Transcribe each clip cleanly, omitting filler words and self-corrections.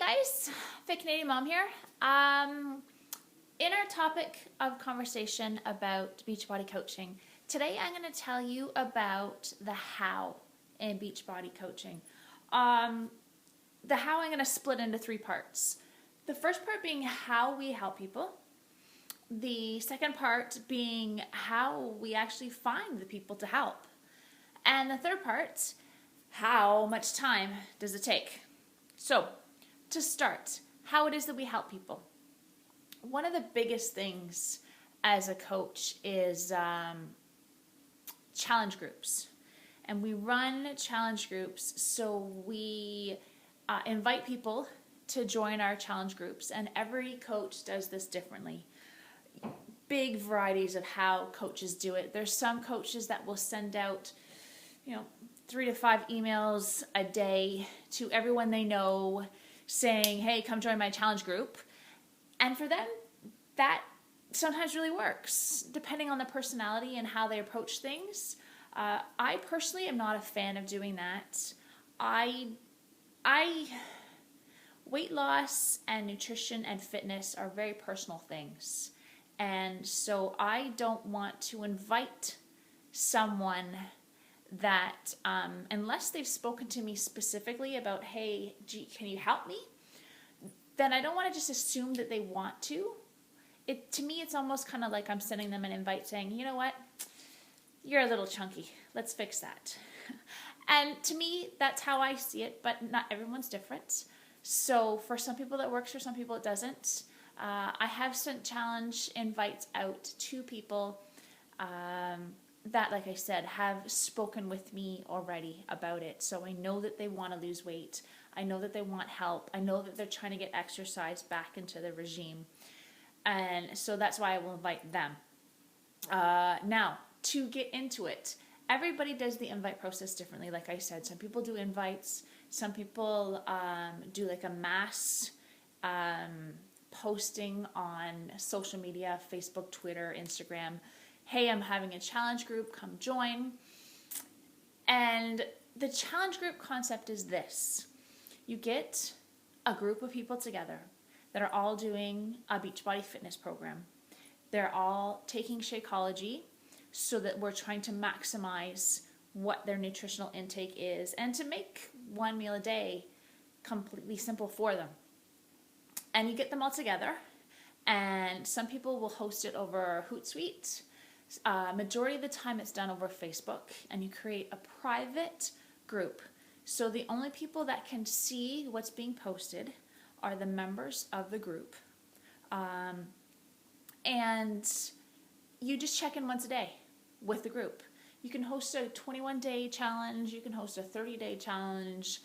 guys, Fit Canadian Mom here. In our topic of conversation about Beachbody Coaching, today I'm going to tell you about the how in Beachbody Coaching. The how I'm going to split into three parts. The first part being how we help people. The second part being how we actually find the people to help. And the third part, how much time does it take? So, to start, how it is that we help people. One of the biggest things as a coach is challenge groups. And we run challenge groups, so we invite people to join our challenge groups. And every coach does this differently. Big varieties of how coaches do it. There's some coaches that will send out, 3 to 5 emails a day to everyone they know saying, hey, come join my challenge group. And for them, that sometimes really works, depending on the personality and how they approach things. I personally am not a fan of doing that. Weight loss and nutrition and fitness are very personal things. And so I don't want to invite someone that, unless they've spoken to me specifically about, hey, can you help me? Then I don't want to just assume that they want to. To me, it's almost kind of like I'm sending them an invite saying, you know what, you're a little chunky. Let's fix that. And to me, that's how I see it, but not everyone's different. So for some people that works, for some people it doesn't. I have sent challenge invites out to people that, like I said, have spoken with me already about it. So I know that they want to lose weight. I know that they want help. I know that they're trying to get exercise back into the regime. And so that's why I will invite them. Now, to get into it, everybody does the invite process differently. Like I said, some people do invites. Some people do like a mass posting on social media, Facebook, Twitter, Instagram. Hey, I'm having a challenge group, come join. And the challenge group concept is this. You get a group of people together that are all doing a Beachbody fitness program. They're all taking Shakeology so that we're trying to maximize what their nutritional intake is and to make one meal a day completely simple for them. And you get them all together, and some people will host it over Hootsuite. Majority of the time it's done over Facebook, and you create a private group. So the only people that can see what's being posted are the members of the group. And you just check in once a day with the group. You can host a 21-day challenge. You can host a 30-day challenge.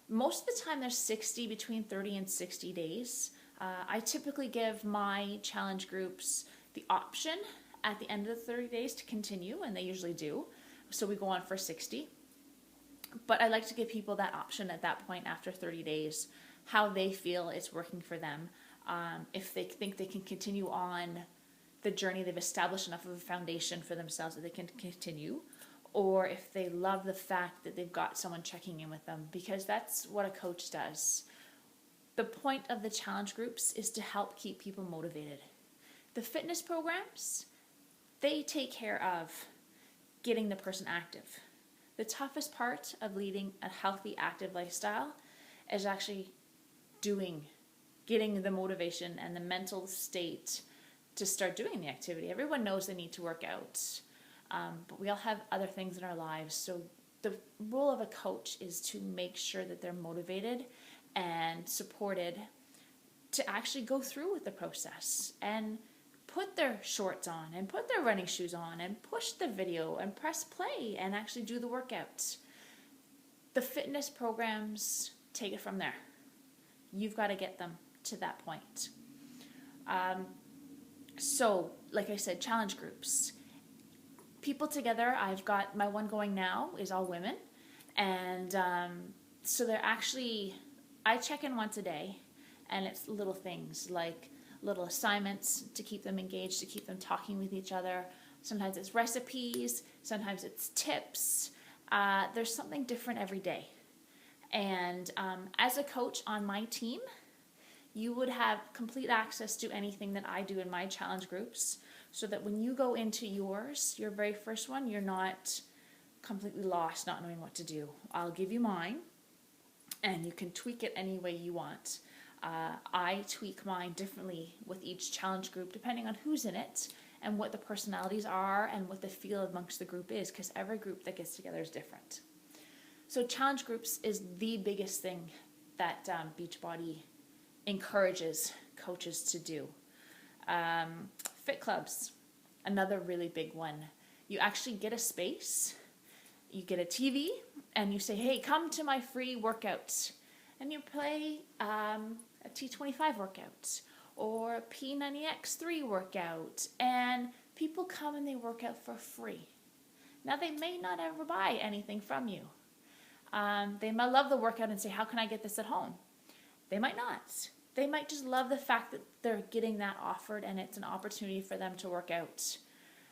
Most of the time there's between 30 and 60 days. I typically give my challenge groups the option at the end of the 30 days to continue, and they usually do. So we go on for 60. But I like to give people that option at that point after 30 days, how they feel it's working for them. If they think they can continue on the journey, they've established enough of a foundation for themselves that they can continue, or if they love the fact that they've got someone checking in with them, because that's what a coach does. The point of the challenge groups is to help keep people motivated. The fitness programs, they take care of getting the person active. The toughest part of leading a healthy, active lifestyle is actually getting the motivation and the mental state to start doing the activity. Everyone knows they need to work out, but we all have other things in our lives. So the role of a coach is to make sure that they're motivated and supported to actually go through with the process and put their shorts on and put their running shoes on and push the video and press play and actually do the workouts. The fitness programs take it from there. You've got to get them to that point. So, like I said, challenge groups. People together, I've got my one going now is all women. And so they're actually, I check in once a day, and it's little things like little assignments to keep them engaged, to keep them talking with each other. Sometimes it's recipes, sometimes it's tips. There's something different every day. And as a coach on my team, you would have complete access to anything that I do in my challenge groups, so that when you go into yours, your very first one, you're not completely lost, not knowing what to do. I'll give you mine, and you can tweak it any way you want. I tweak mine differently with each challenge group, depending on who's in it and what the personalities are and what the feel amongst the group is, because every group that gets together is different. So challenge groups is the biggest thing that Beachbody encourages coaches to do. Fit clubs, another really big one. You actually get a space, you get a TV, and you say, hey, come to my free workout. And you play a T25 workout or a P90X3 workout, and people come and they work out for free. Now, they may not ever buy anything from you. They might love the workout and say, how can I get this at home? They might not. They might just love the fact that they're getting that offered, and it's an opportunity for them to work out,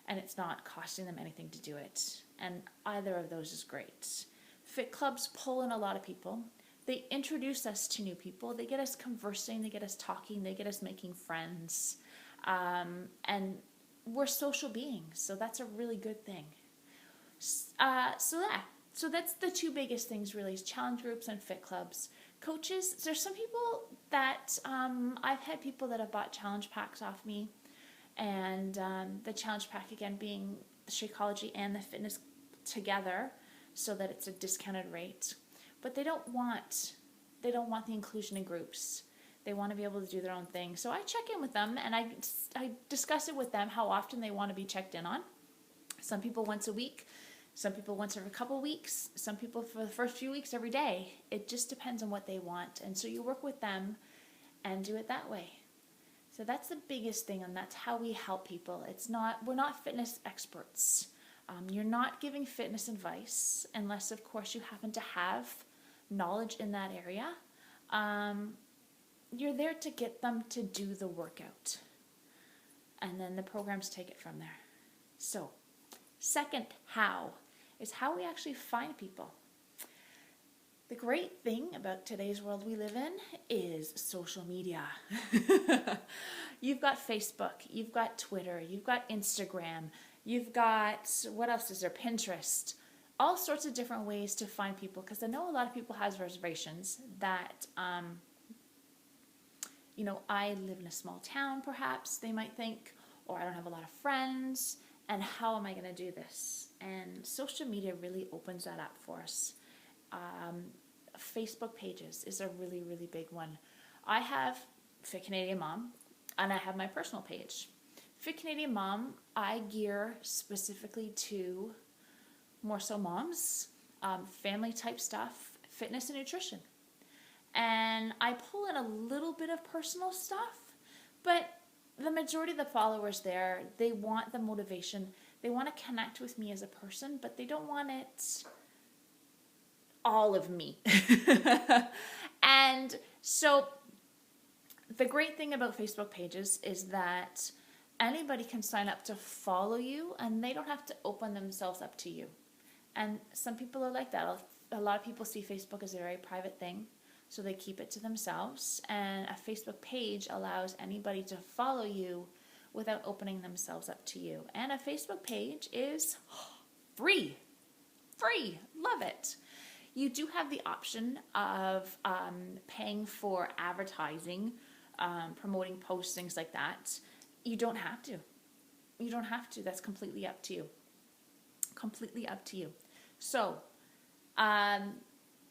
and it's not costing them anything to do it. And either of those is great. Fit clubs pull in a lot of people. They introduce us to new people. They get us conversing. They get us talking. They get us making friends. And we're social beings, so that's a really good thing. So that's the two biggest things really, is challenge groups and fit clubs. Coaches, there's some people that, I've had people that have bought challenge packs off me, and the challenge pack again being the Shakeology and the fitness together, so that it's a discounted rate. But they don't want the inclusion in groups. They want to be able to do their own thing. So I check in with them, and I discuss it with them how often they want to be checked in on. Some people once a week, some people once every couple of weeks, some people for the first few weeks every day. It just depends on what they want. And so you work with them and do it that way. So that's the biggest thing, and that's how we help people. We're not fitness experts. You're not giving fitness advice unless, of course, you happen to have knowledge in that area. You're there to get them to do the workout, and then the programs take it from there. So, second how is how we actually find people. The great thing about today's world we live in is social media. You've got Facebook, you've got Twitter, you've got Instagram, you've got, what else is there, Pinterest, all sorts of different ways to find people, because I know a lot of people have reservations that, I live in a small town perhaps, they might think, or I don't have a lot of friends, and how am I going to do this? And social media really opens that up for us. Facebook pages is a really, really big one. I have Fit Canadian Mom, and I have my personal page. Fit Canadian Mom, I gear specifically to more so moms, family type stuff, fitness and nutrition. And I pull in a little bit of personal stuff, but the majority of the followers there, they want the motivation. They want to connect with me as a person, but they don't want it all of me. And so the great thing about Facebook pages is that anybody can sign up to follow you, and they don't have to open themselves up to you. And some people are like that. A lot of people see Facebook as a very private thing, so they keep it to themselves. And a Facebook page allows anybody to follow you without opening themselves up to you. And a Facebook page is free. Free. Love it. You do have the option of paying for advertising, promoting posts, things like that. You don't have to. You don't have to. That's completely up to you. Completely up to you. So,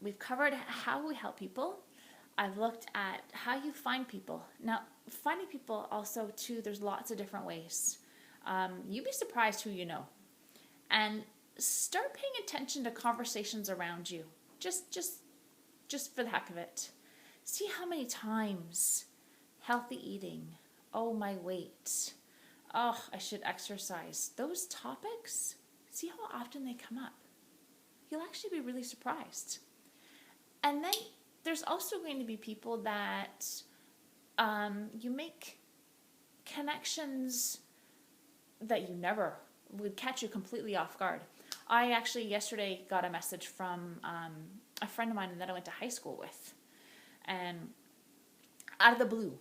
we've covered how we help people. I've looked at how you find people. Now, finding people also, too, there's lots of different ways. You'd be surprised who you know. And start paying attention to conversations around you. Just for the heck of it. See how many times healthy eating, oh, my weight, oh, I should exercise. Those topics, see how often they come up. You'll actually be really surprised. And then there's also going to be people that you make connections that you never would catch you completely off guard. I actually yesterday got a message from a friend of mine that I went to high school with. And out of the blue,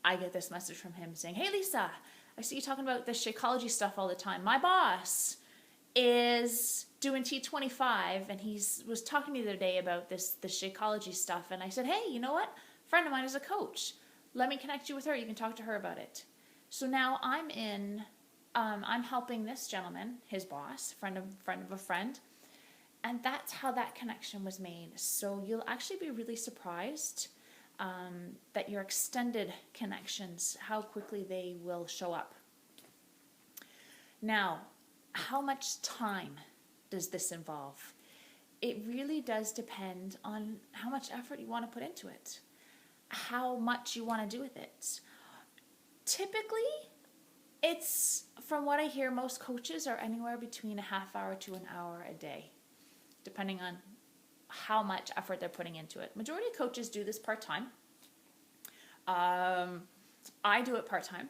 I get this message from him saying, "Hey Lisa, I see you talking about this Shakeology stuff all the time. My boss is doing T25 and was talking to me the other day about the Shakeology stuff." And I said, "Hey, you know what? A friend of mine is a coach. Let me connect you with her. You can talk to her about it." So now I'm helping this gentleman, his boss, friend of a friend. And that's how that connection was made. So you'll actually be really surprised that your extended connections, how quickly they will show up. Now, how much time does this involve? It really does depend on how much effort you want to put into it, how much you want to do with it. Typically, it's, from what I hear, most coaches are anywhere between a half hour to an hour a day, depending on how much effort they're putting into it. Majority of coaches do this part-time. I do it part-time.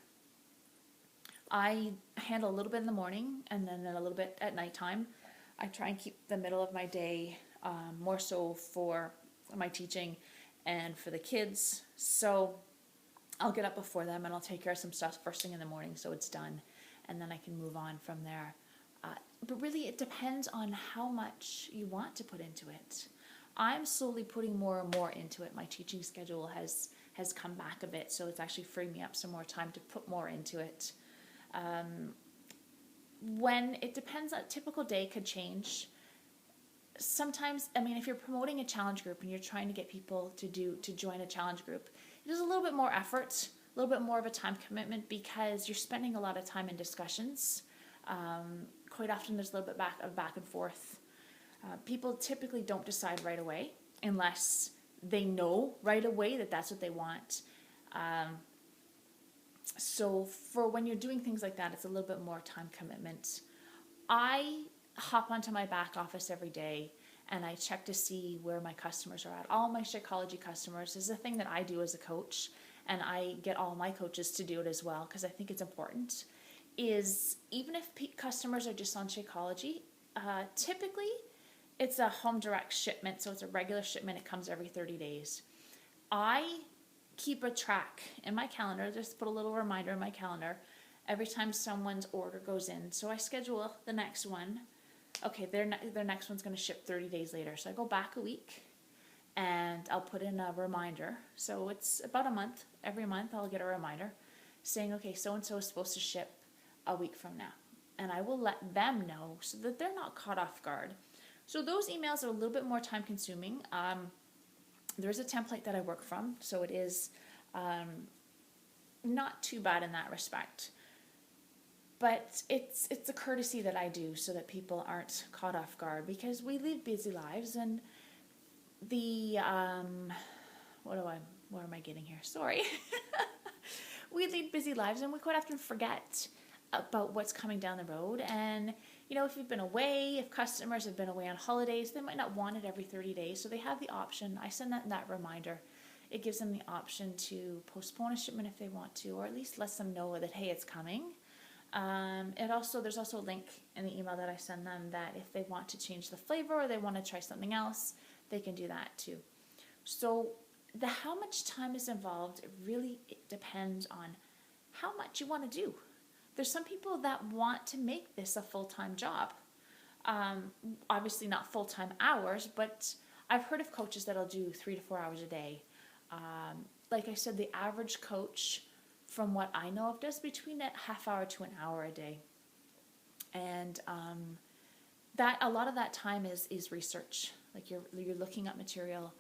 I handle a little bit in the morning and then a little bit at nighttime. I try and keep the middle of my day more so for my teaching and for the kids. So I'll get up before them and I'll take care of some stuff first thing in the morning so it's done. And then I can move on from there. But really, it depends on how much you want to put into it. I'm slowly putting more and more into it. My teaching schedule has come back a bit, so it's actually freed me up some more time to put more into it. When it depends, a typical day could change. Sometimes, I mean, if you're promoting a challenge group and you're trying to get people to join a challenge group, it is a little bit more effort, a little bit more of a time commitment because you're spending a lot of time in discussions. Quite often there's a little bit of back and forth. People typically don't decide right away unless they know right away that that's what they want. So for when you're doing things like that, it's a little bit more time commitment. I hop onto my back office every day and I check to see where my customers are at. All my Shakeology customers is a thing that I do as a coach, and I get all my coaches to do it as well because I think it's important. Is even if customers are just on Shakeology, typically it's a home direct shipment, so it's a regular shipment. It comes every 30 days. I keep a track in my calendar, just put a little reminder in my calendar every time someone's order goes in. So I schedule the next one. Okay, their next one's going to ship 30 days later. So I go back a week and I'll put in a reminder. So it's about a month. Every month I'll get a reminder saying, okay, so-and-so is supposed to ship a week from now. And I will let them know so that they're not caught off guard. So those emails are a little bit more time consuming. There's a template that I work from, so it is not too bad in that respect. But it's a courtesy that I do so that people aren't caught off guard because we live busy lives and the what am I getting here? Sorry. We lead busy lives and we quite often forget about what's coming down the road. And you know, if you've been away, if customers have been away on holidays, they might not want it every 30 days. So they have the option. I send that reminder. It gives them the option to postpone a shipment if they want to, or at least lets them know that, hey, it's coming. There's also a link in the email that I send them that if they want to change the flavor or they want to try something else, they can do that too. So how much time is involved, it depends on how much you want to do. There's some people that want to make this a full-time job. Obviously not full-time hours, but I've heard of coaches that'll do 3 to 4 hours a day. Like I said, the average coach, from what I know of, does between a half hour to an hour a day. And that a lot of that time is research. Like you're looking up material.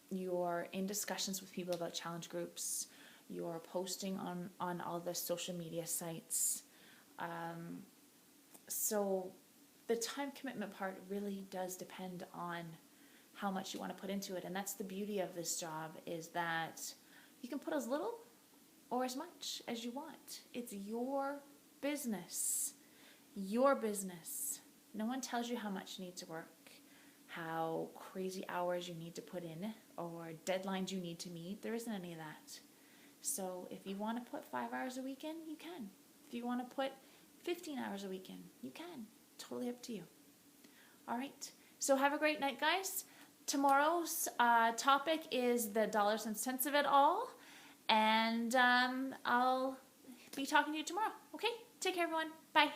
You're in discussions with people about challenge groups. You're posting on all the social media sites. So the time commitment part really does depend on how much you want to put into it. And that's the beauty of this job, is that you can put as little or as much as you want. It's your business. Your business. No one tells you how much you need to work, how crazy hours you need to put in, or deadlines you need to meet. There isn't any of that. So if you want to put 5 hours a week in, you can. If you want to put 15 hours a week in, you can. Totally up to you. All right. So have a great night, guys. tomorrow's topic is the dollars and cents of it all. And I'll be talking to you tomorrow. Okay? Take care, everyone. Bye.